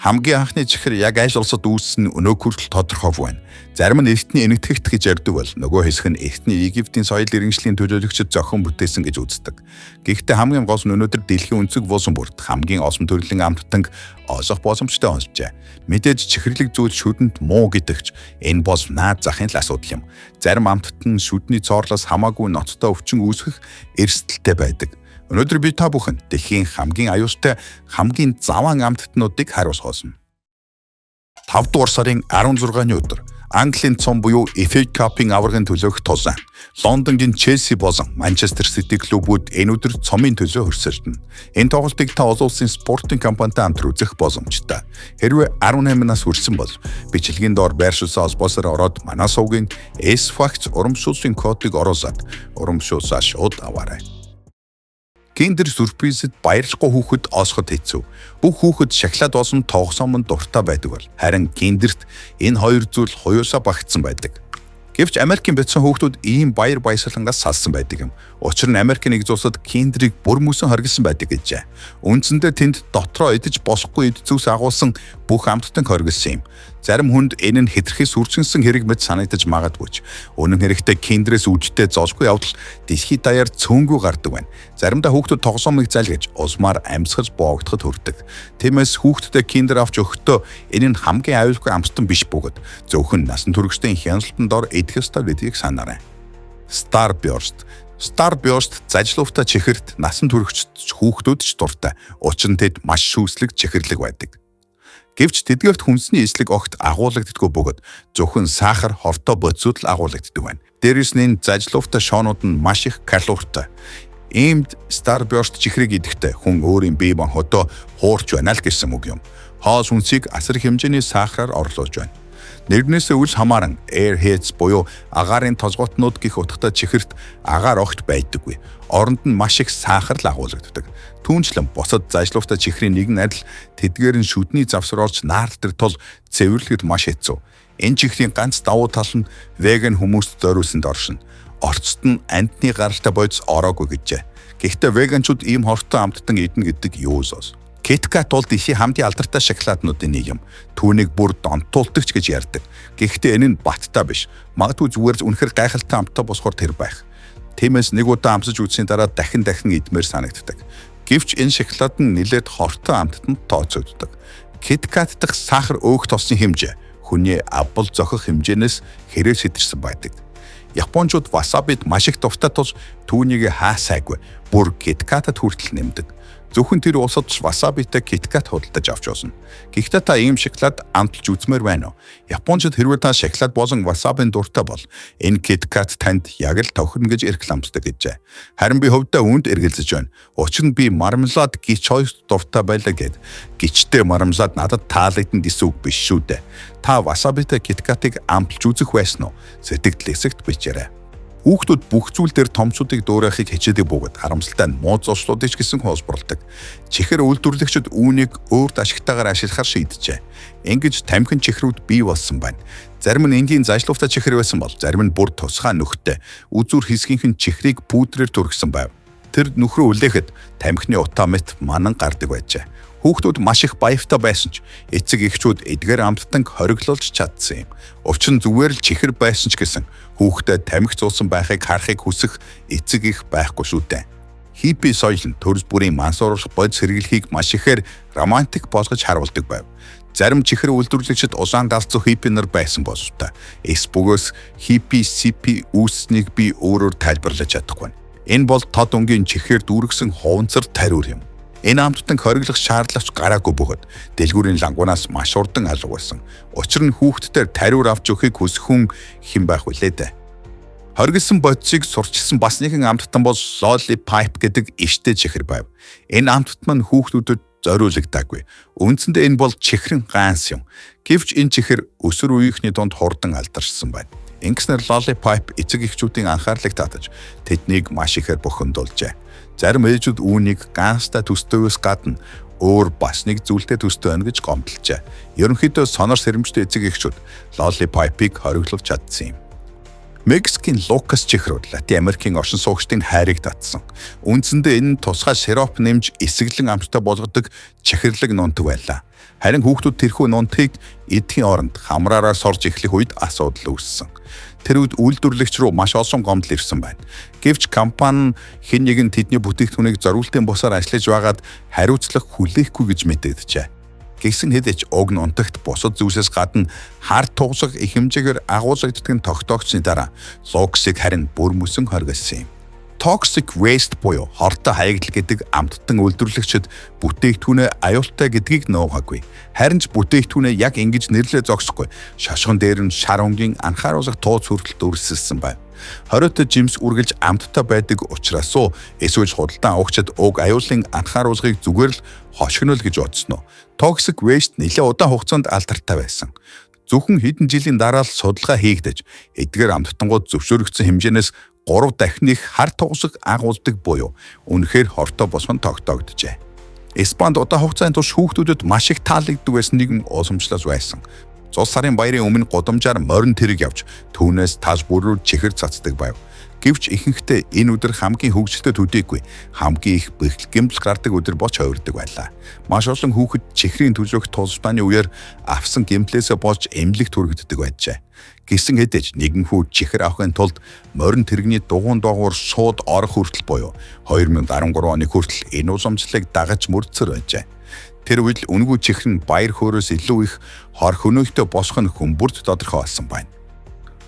Хамгийн анхны чихэр яг аль улсад үүссэн өнөө хүртэл тодорхойгүй байна. Зарим нь эртний энэтхэгт гэж ярьдаг бол нөгөө хэсэг нь эртний Египтийн соёл иргэншлийн төлөөлөгчд зохион бүтээсэн гэж үздэг. Гэхдээ хамгийн гол нь өнөөдөр дэлхийн өнцөг булсан бүрт хамгийн олон төрлийн амттанг олох боломжтой болжээ. Мэдээж чихэрлэг зүйл шүдэнд муу гэдэгч энэ бол наад захын л асуудал юм. Зарим амттан шүдний цоорлоос хамаагүй ноцтой өвчин үүсгэх эрсдэлтэй байдаг. Өнөөдөр би та бүхэн дэлхийн хамгийн аюултай хамгийн заван амттнуудыг хариуцуулсан. 5 дугаар сарын 16-ны өдөр Английн цом буюу FA Cup-ын аваргын төлөөх тулаан Лондонгийн Челси болон Манчестер Сити клубүүд энэ өдөр цомын төлөө хөрсөлдөнө. Энэ тоглолтыг та олон улсын спортын компанитай хамт үзэх боломжтой. Хэрвээ 18 нас хүрсэн бол бичлэгийн доор байршуулсан холбоосоор ороод манай сувгийн S-Facts урамшуулсан кодыг оруулаад урамшуулсаа шууд аваарай. Киндер сүрпризэд баярлахгүй хүүхэд олсоход хэцүү. Бүх хүүхэд шоколад болсон тоглоомонд дуртай байдаг бол харин киндерт энэ хоёр зүйл хуйуусаа багтсан байдаг. Гэвч Америкийн бяцхан хүүхдүүд ийм баяр баясгалангаас салсан байдаг юм. Учир нь Америкийн нэг улсад киндерийг бүр мөсөн хоригдсан байдаг гэжээ. Үндсэндээ тэнд дотроо идэж босохгүй эд зүс агуулсан бүх амттан хоригдсан юм. Зарим хүнд энэ нь хэтэрхий сүрчинсэн хэрэг мэт санагдаж магадгүй ч үнэн хэрэгтээ киндерээс үжтэй золгүй явдал дэлхийд даяар цөөнгүй гардаг байна. Заримдаа хүүхдүүд тоглоомыг залгиж улсмаар амьсгаж боогдоход хүрдэг. Тиймээс хүүхдэд киндер авч өгөхдөө энэ нь хамгийн аюулгүй амттан биш бөгөөд зөвхөн насан туршидын хяналтанд ор идэх ёстой гэдгийг санаарай. Starburst зажлуувтай чихэрт насан туршид хүүхдүүд ч дуртай. Учир нь тэд маш шүүслэг чихэрлэг байдаг. Гэвч тэдгээрт хүнсний эслэг огт агуулгаддаггүй бөгөөд зөвхөн сахар, хортой бодисууд л агуулгаддаг байна. Дээрээс нь энэ зажлуувтай шоонууд нь маш их калоритой. Иймд Starburst чихрийг идэхдээ хүн өөрийн бие махбодоо хуурч байна л гэсэн үг юм. Хоол хүнсийг асар хэмжээний сахараар орлуулж байна. Нэрнээс үл хамааран airheads буюу агаарын толгойтнууд гих утгатай чихэрт агаар огт байдаггүй. Оронд нь маш их сахар л агуулгаддаг. Түүнчлэн босод зажлуувтай чихрийн нэгэн адил тэдгээр нь шүдний завсар орж наарддаг тул цэвэрлэхэд маш хэцүү. Энэ чихрийн ганц давуу тал нь веган хүмүүст зориулсанд оршино. Орцод нь амьтны гаралтай бодис ороогүй гэжээ. Гэхдээ веганчууд ийм хортой амттан идэнэ гэдэг юу зоос. KitKat бол дэлхийн хамгийн алдартай шоколаднуудын нэг юм. Түүнийг бүр донтуулдагч гэж ярьдаг. Гэхдээ энэ нь баттай биш. Магадгүй зүгээр үнэхэр гайхалтай амттай босхоор тэр байх. Тиймээс нэг удаа амсаж үзсийн дараа дахин идмээр санагддаг. Гэвч энэ шоколад нь нэлээд хортой амттанд тооцогддог. KitKat дахь сахар өөх тосны хэмжээ хүний авбал зохих хэмжээнээс хэрэг сэтэрсэн байдаг. Япончууд васабид маш их дуртай тул түүнийг хаасайгүй бүр KitKat-д хүртэл нэмдэг. Зөвхөн тэр улсад васабитай KitKat худалдаж авч явсан. Гэхдээ та ийм шоколад амталж үзмээр байна уу? Япончууд хэрвээ та шоколад болон васабын дуртай бол энэ KitKat танд яг л тохирно гэж рекламцдаг гэжээ. Харин би хувьдаа үүнд эргэлзэж байна. Учир нь би мармелад гич хоёр дуртай байлаа гэд. Гичтэй мармелад надад таалагдсан гэсэн үг биш шүү дээ. Та васабитай KitKat-ыг амталж үзэх байсан уу? Сэтгэл хэсэгт бичээрэй. Хүүхдүүд бүх зүйл дээр томчуудыг дуурайхыг хичээдэг бөгөөд харамсалтай нь муу зочлуудыг гэсэн холборлдог. Чихэр үйлдвэрлэгчид үүнийг өөрт ашигтайгаар ашиглахаар шийджээ. Ингэж тамхин чихрүүд бий болсон байна. Зарим нь энгийн зажлуувтай чихэр байсан бол зарим нь бүр тусгай нөхтэй үзүр хэсгийнх нь чихрийг пүүдрээр түргсэн байв. Тэр нөхрөө үлээхэд тамхины утаа мэт манан гардаг байжээ. Хүүхдүүд маш их баяртай байсан ч эцэг эхчүүд эдгээр амттанг хориглуулж чадсан юм. Учир нь зүгээр л чихэр байсан ч гэсэн хүүхдэд тамхи зуусан байхыг харахыг хүсэх эцэг их байхгүй шүү дээ. Хиппи соёл нь төрөл бүрийн мансууруулах бодис хэрэглэхийг маш ихээр романтик болгож харуулдаг байв. Зарим чихэр үйлдвэрлэгчид улаан галзуу хиппи нар байсан бололтой. Эсбөгөөс хиппи сипи үүснийг би өөрөөр тайлбарлаж чадахгүй. Энэ бол тод өнгийн чихээр дүүргэсэн хуванцар тариур юм. Энэ амттанг хориглох шаардлагач гараагүй бөгөөд дэлгүүрийн лангуунаас маш урдан алга байсан. Учир нь хүүхдээр тариур авч өгөхийг хүсэх хүн хэн байх вүлээ дээ. Хоригдсан бодисыг сурчилсан бас нэгэн амттан бол Lollipipe гэдэг иштэй чихэр байв. Энэ амттан маань хүүхдүүдэд зориулагдаагүй. Үндсэндээ энэ бол чихрийн ганс юм. Гэвч энэ чихэр өсвөр үеийнхний дунд хурдан алдаршсан байна. Ингэснээр Lollipipe эцэг эхчүүдийн анхаарлыг татаж тэднийг маш ихээр бухимдуулжээ. Зарим ээжүүд үүнийг ганцтай төстөөс гадна өөр бас нэг зүйлтэй төстэй байна гэж гомдлжээ. Ерөнхийдөө сонор сэрэмжтэй эцэг эхчүүд Lollipipe-ыг хориглож чадсан юм. Мексикийн Лукас чихрүүд Латин Америкийн оршин суугчдын хайрыг татсан. Үндсэндээ энэ нь тусгай сироп нэмж эсэглэн амттай болгодог чихэрлэг нунтаг байлаа. Харин хүүхдүүд тэрхүү нунтыг эдхийн оронд хамраараа сорж эхлэх үед асуудал үүссэн. Тэр үед үйлдвэрлэгч рүү маш олон гомдол ирсэн байна. Гэвч компани хэн нэгэн тэдний бүтээгдэхүүнийг зориултын бусаар ажиллаж байгаад хариуцлага хүлээхгүй гэж мэдэгдэжээ. Гэсэн хэдий ч уг нунтагт бусад зүйлсээс гадна хар тугсаг их хэмжээгээр агуулгаддаг нь тогтоогчны дараа Лукасыг харин бүр мөсөн хоригдсон юм. Toxic waste буюу хортой хаягдал гэдэг амттан үйлдвэрлэгчид бүтээгдэхүүнээ аюултай гэдгийг нуугаагүй. Харин ч бүтээгдэхүүнээ яг ингэж нэрлээ зогсохгүй. Шошгон дээр нь шар өнгийн анхааруулах тууц хүртэл дүрсэлсэн байв. Хориотой жимс үргэлж амттай байдаг учраас уу эсвэл худалдан авахчид уг аюулын анхааруулгыг зүгээр л хошигнол гэж бодсон уу? Toxic waste нэлээд удаан хугацаанд алдартай байсан. Зөвхөн хэдэн жилийн дараа л судалгаа хийгдэж эдгээр амттангууд зөвшөөрөгдсөн хэмжээнээс 3 дахин их хар тугсаг агуулдаг буюу үнэхээр хортой босгон тогтоогджээ. Испанд удаан хугацааны турш хүүхдүүдэд маш их таалагддаг байсан нэгэн уламжлал байсан. Цус сарын баярын өмнө гудамжаар морин тэрэг явж түүнээс таж бүррүү чихэр цацдаг байв. Гэвч ихэнхдээ энэ өдөр хамгийн хөгжилтэй төдийгүй хамгийн их бэхэл гэмтэл гардаг өдөр болж хувирдаг байлаа. Маш олон хүүхэд чихрийн төлөвлөх тулсдааны үеэр авсан гэмтлээсээ болж эмнэлэгт хүргэгддэг байжээ. Гэсэн хэдий ч нэгэн хүү чихэр авахын тулд морин тэрэгний дугуун доогуур шууд орох хүртэл буюу 2013 оны хүртэл энэ уламжлалыг дагаж мөрдсөр байжээ. Тэр үед л үнэгүй чихэр нь баяр хөөрөөс илүү их хор хөнөөхтэй босгох нь хүмүүрд тодорхой болсон байна.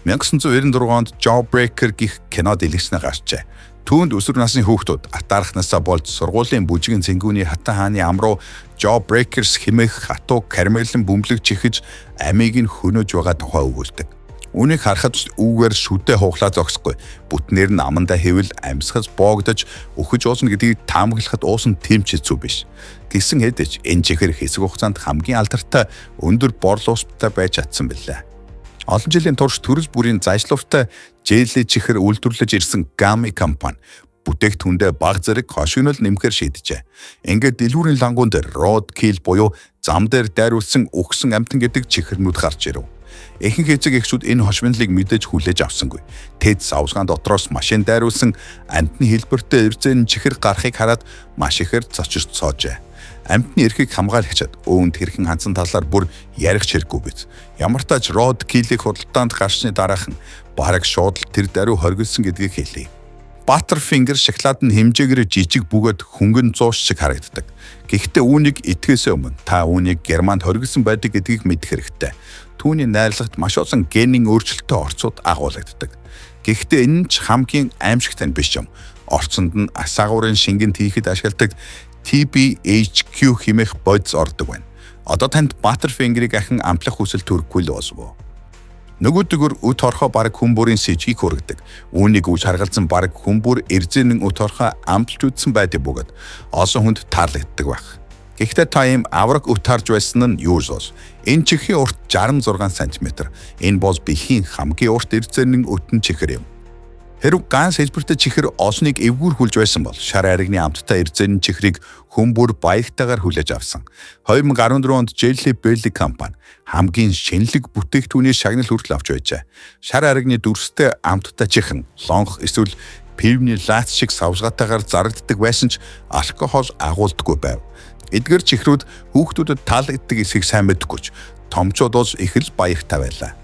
1996 онд Jawbreaker гэх кино дэлгэснээр гарчээ. Түүнд өсвөр насны хүүхдүүд атаархнасаа болж сургуулийн бүжгийн цэнгүүний хатан хааны ам руу Jawbreakers хэмээх хатуу карамелын бөмбөлөг чихэж амийг нь хөнөөж байгаа тухай өгүүлдэг. Үүнийг харахад үүгээр шүдэ хуглаа зогсохгүй. Бүтнээр нь амандаа хэвэл амьсгал боогдож өхөж уусан гэдгийг таамаглахад уусан тэмч хэцүү биш. Гэсэн хэдий ч энэ чихэр хэсэг хугацаанд хамгийн алдартай өндөр борлуулалттай байж чадсан билээ. Олон жилийн турш төрөл бүрийн зайшлууртай Jelly чихэр үйлдвэрлэж ирсэн Gummy компани бүтээгдэхүүндээ баг зэрэг хошигнол нэмэхээр шийджээ. Ингээд дэлгүүрийн лангуун дээр roadkill буюу зам дээр дайруулсан үхсэн амтан гэдэг чихэрнүүд гарч ирэв. Ихэнх эцэг эхчүүд энэ хошигнолыг мэдээж хүлээж авсангүй. Тэд савсгаан дотроос машин дайруулсан амтны хэлбэртэй эрзэн чихэр гарахыг хараад маш ихээр цочирч соожээ. Амтны эрхийг хамгаалагчид өвөнд хэрхэн хандсан талаар бүр ярих хэрэггүй биз. Ямар ч тач roadkill-ийг худалдаанд гарсны дараахан бараг шууд тэр даруй хоригдсон гэдгийг хэлье. Butterfinger шоколад нь хэмжээгээр жижиг бөгөөд хөнгөн зуус шиг харагддаг. Гэхдээ үүнийг идэхээс өмнө та үүнийг Германд хоригдсон байдаг гэдгийг мэдэх хэрэгтэй. Түүний найрлагт маш олон генийн өөрчлөлттэй орцууд агуулгаддаг. Гэхдээ энэ нь ч хамгийн аимшигтай нь биш юм. Орцонд нь асаагуурын шингэнд хийхэд ашигладаг TBHQ хэмээх бодис ордог байна. Одоо танд Butterfinger-ыг ахин амтлах хүсэл төрөхгүй л болов. Нөгөөдгөр үт хорхоо бараг хүмүүрийн сэжгийг хүргэдэг. Үүнийг үж харгалзан бараг хүмүүр эрзэнэн үт хорхоо амталж үтсэн байдаг бөгөөд олон хүнд таалагддаг байх. Гэхдээ та ийм авраг үт харж байсан нь юу вэ? Энэ чихрийн урт 66 см. Энэ бол бэлхийн хамгийн урт эрзэнэн өтөн чихэр юм. Хэрв ганц хэлбэртэй чихэр олныг эвгүүр хүлж байсан бол шар аригны амттай эрзэнэн чихрийг хүмүүр баяртайгаар хүлээж авсан. 2014 онд Jelly Belly компани хамгийн шинэлэг бүтээгдэхүүний шагнал хүртэл авч байжээ. Шар аригны дүрстэй амттай чихэн лонх эсвэл пивний лац шиг савсгаатайгаар зарагддаг байсан ч алкогол агуулдаггүй байв. Эдгээр чихрүүд хүүхдүүдэд таалагддаг эсэхийг сайн мэддэггүй ч томчууд бол их л баяртай байлаа.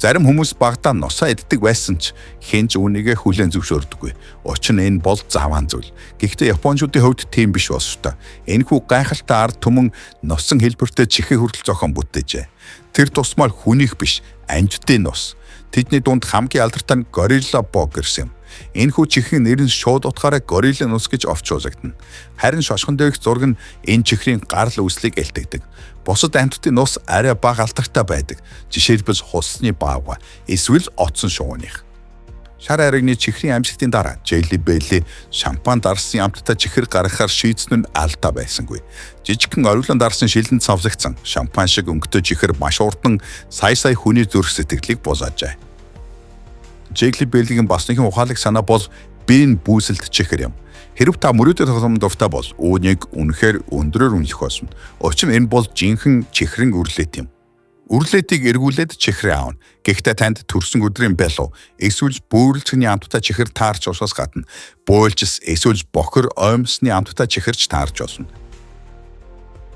Зарим хүмүүс багтаа нусаа иддэг байсан ч хинж үүнийгээ хүлээн зөвшөөрдөггүй. Учир нь энэ бол заваан зүйл. Гэхдээ Япончуудын хувьд тийм биш болстой. Энэхүү гайхалтай ард түмэн носон хэлбэртэй чихээ хүртэл зохион бүтээжээ. Тэр тусмал хүнийх биш, амьтдын нус. Тэдний дунд хамгийн алдартай нь Gorilla Burger юм. Энэхүү чихрийн нэр нь шууд утгаараа Gorilla нус гэж овчуулагдана. Харин шошгон дээрх зураг нь энэ чихрийн гарал үүслийг илтгэдэг. Бусад амьтдын нус арай бага алдартай байдаг. Жишээлбэл хусны баавга, эсвэл оцсон шууных. Шар аригны чихрийн амьсгтын дараа Jelly Belly шампан дарсан амттай чихэр гаргахаар шийдсэн нь алдаа байсангүй. Жижигхэн ориглон дарсан шилэнд савлагдсан шампан шиг өнгөтэй чихэр маш урдан сая хүний зүрх сэтгэлийг бузаажээ. Jelly Belly-гийн бас нэгэн ухаалаг санаа бол биеийн бүүсэлт чихэр юм. Хэрв та мөрөөдөд тоглоом дуртай бол үүнийг үнэхээр өндрөөр үнэлэх болно. Учир нь энэ бол жинхэнэ чихрийн үрлээд юм. Үрлээдийг эргүүлээд чихрээ аавна. Гэхдээ танд төрсөн өдрийн балуу эсвэл бөөрөлцөний амттай чихэр таарч усаас гадна буйлжс эсвэл бохор оймсны амттай чихэрч таарч болно.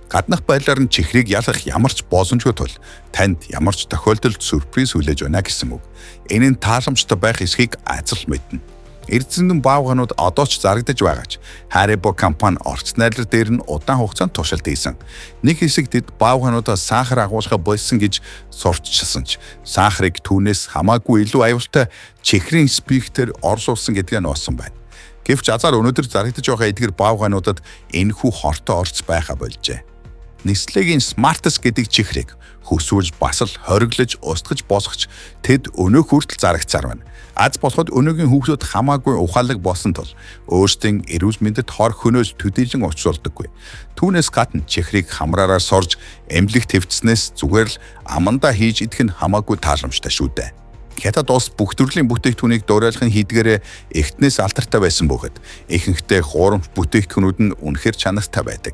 Гаднах байдлаар нь чихрийг ялах ямар ч боломжгүй тул танд ямар ч тохиолдолд сюрприз хүлээж байна гэсэн үг. Энэ нь тааламжтай байх эсхийг айцал мэднэ. Эрдэнэт баавганууд одоо ч зарагдаж байгаач Haribo компани орц найдвар дээр нь удаан хугацаанд туршилт хийсэн. Нэг хэсэг тэд баавгануудаа сахар агуулга болсон гэж сурталчилсан ч сахарыг түүнээс хамаагүй илүү аюултай чихрийн спектр орсуулсан гэдгээ нуусан байна. Гэвч азар өнөөдөр зарагдаж байгаа эдгэр баавгануудад энэхүү хортой орц байха болжээ. Nestlé-гийн Smartest гэдэг чихрийг хөсвөлж бас л хориглож устгаж босгоч тэд өнөөх хүртэл зарагцаар байна. Аз болоход өнөөгийн хүүхдүүд хамаагүй ухаалаг болсон тул өөрсдийн эрүүл мэндэд хор хөнөөс төдийлөн учруулдаггүй. Түүнээс гадна чихрийг хамраараар сорж эмнэлэг твцснээс зүгээр л амандаа хийж идэх нь хамаагүй тааламжтай шүү дээ. Хятад улс бүх төрлийн бүтээгдэхүүнийг дуурайлахын хийдгээрээ эхтнээс алдартай байсан бөгөөд ихэнхдээ хуурамч бүтээгдэхүүнүүд нь үнэхээр чанартай байдаг.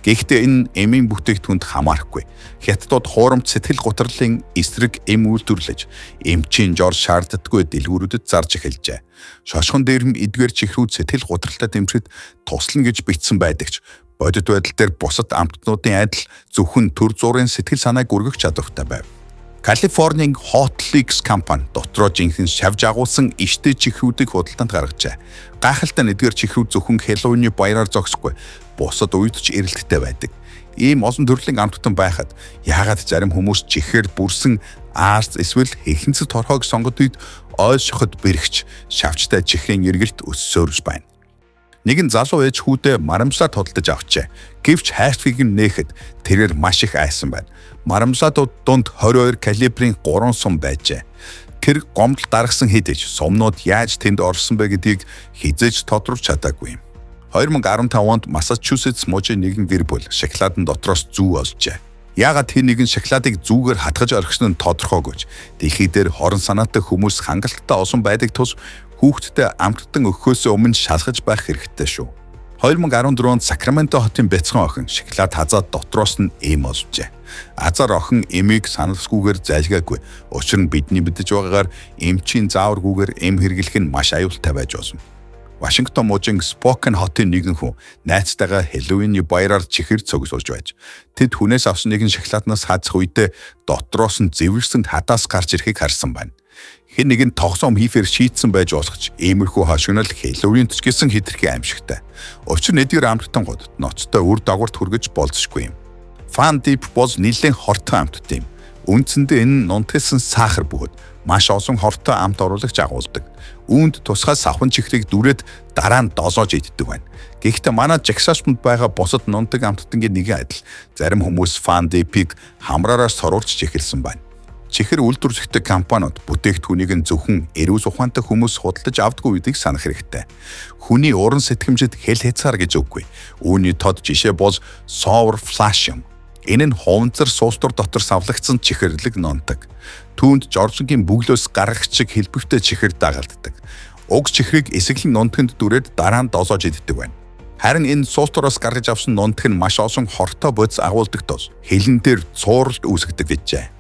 Гэхдээ энэ эмийн бүтээгдэхүүнд хамаарахгүй. Хятадууд хуурамч сэтгэл гутралын эсрэг эм үйлдвэрлэж эмчийн жор шаарддаггүй дэлгүүрүүдэд зарж эхэлжээ. Шошгон дээрм эдгээр чихрүүд сэтгэл гутралтай тэмцэхэд туслана гэж бичсэн байдаг ч бодит байдал дээр бусад амтнуудын адил зөвхөн төр зургийн сэтгэл санааг үргэх чадвартай байв. Калифорнийн Hotleaks компани дотроо жинхэнэ шавж агуулсан иштэй чихрүүдийг худалдаанд гаргажээ. Гайхалтай нэгдүгээр чихрүүд зөвхөн Хэллоуины баяраар зогсохгүй, бусад үед ч эрэлттэй байдаг. Ийм олон төрлийн амттан байхад яагаад зарим хүмүүс чихээр бүрсэн аарц эсвэл хэхэнцэд торхоог сонгод үед ойл шоход бэрхж шавчтай чихрийн эргэлт өссөөрж байна. Нэгэн залуу ээж хүүдээ марамсаа тодолдож авчээ. Гэвч хайрцгийг нь нээхэд тэрээр маш их айсан байна. Марамсаадууд дунд 22 калибрийн 3 сум байжээ. Тэр гомдол даргасан хэдэж сумнууд яаж тэнд орсон бэ гэдгийг хизээж тодорхойлж чадаагүй юм. 2015 онд Массачусетс мужийн нэгэн гэр бүл шоколадын дотроос зүү олжээ. Яагаад тэр нэгэн шоколадыг зүүгээр хатгаж орхисон нь тодорхойгүйч. Дэлхий дээр хорон санаатай хүмүүс хангалттай олон байдаг тус хүүхдтэй амттан өгөхөөс өмнө шалгаж байх хэрэгтэй шүү. 2014 онд Сакраменто хотын бяцхан охин шоколад хазаад дотроос нь эм олжээ. Азар охин эмийг саналсгүйгээр зайлгаагүй. Учир нь бидний мэдэж байгаагаар эмчийн зааваргүйгээр эм хэрэглэх нь маш аюултай байж болно. Вашингтон мужийн Спокан хотын нэгэн хүн найзтайгаа Хэллоуины баяраар чихэр цогцолж байж. Тэд хүнээс авсан нэгэн шоколаднаас хазах үедээ дотроос нь зэвэрсэнд хадаас гарч ирэхийг харсан байна. Хэн нэгэн тогсоом хийхээр шийдсэн байж болох ч иймэрхүү хошигнол Хэллоуинд ч гэсэн хэтэрхий аимшигтай. Учир нь эдгээр амттангууд ноцтой үр дагаварт хүргэж болзошгүй юм. Fun Dip бол нэлээд хортой амтт юм. Үндсэндээ энэ нунтгсан сахар бөгөөд маш олон хортой амт оруулагч агуулдаг. Үүнд тусгай савхан чихрийг дүрээд дараа нь дозоож иддэг байна. Гэхдээ манай жагсаачмд байгаа бусад нунтаг амттангийн нэгэн адил зарим хүмүүс Fun Dip-ийг хамраараар соруулж эхэлсэн байна. Чихэр үйлдвэрлэгчтэй компаниуд бүтээгдэхүүнийг нь зөвхөн эрүүл ухаантай хүмүүс худалдаж авдаггүй гэдгийг санах хэрэгтэй. Хүний уран сэтгэмжид хэл хязгаар гэж үггүй. Үүний тод жишээ бол Sour Flash юм. Энэ нь хуванцар суултур дотор савлагдсан чихэрлэг нунтаг. Түүнд жоржингийн бүглөөс гаргах чиг хэлбэвтэй чихэр дагалддаг. Уг чихрийг эсэглэн нунтагт дүрээд дараа нь дозоож иддэг байна. Харин энэ суултураас гаргаж авсан нунтаг нь маш олон хортой бодис агуулдаг тул хилэн дээр цууралт үүсгдэг гэжээ.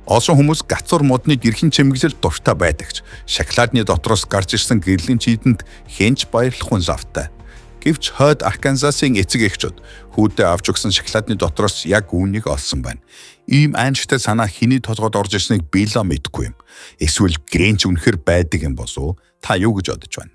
Олон хүмүүс гацуур модны гэрхэн чимэглэл дуртай байдагч шоколадны дотроос гарч ирсэн гэрлийн чийдэнд хэнч баярлах хүн завтай. Гэвч хойд Арканзасын эцэг эхчүүд хүүдээ авч өгсөн шоколадны дотроос яг үүнийг олсон байна. Ийм аимшигтай санаа хэний толгойд орж ирснийг би л мэдгүй юм. Эсвэл грэнч үнэхэр байдаг юм болов уу? Та юу гэж бодож байна?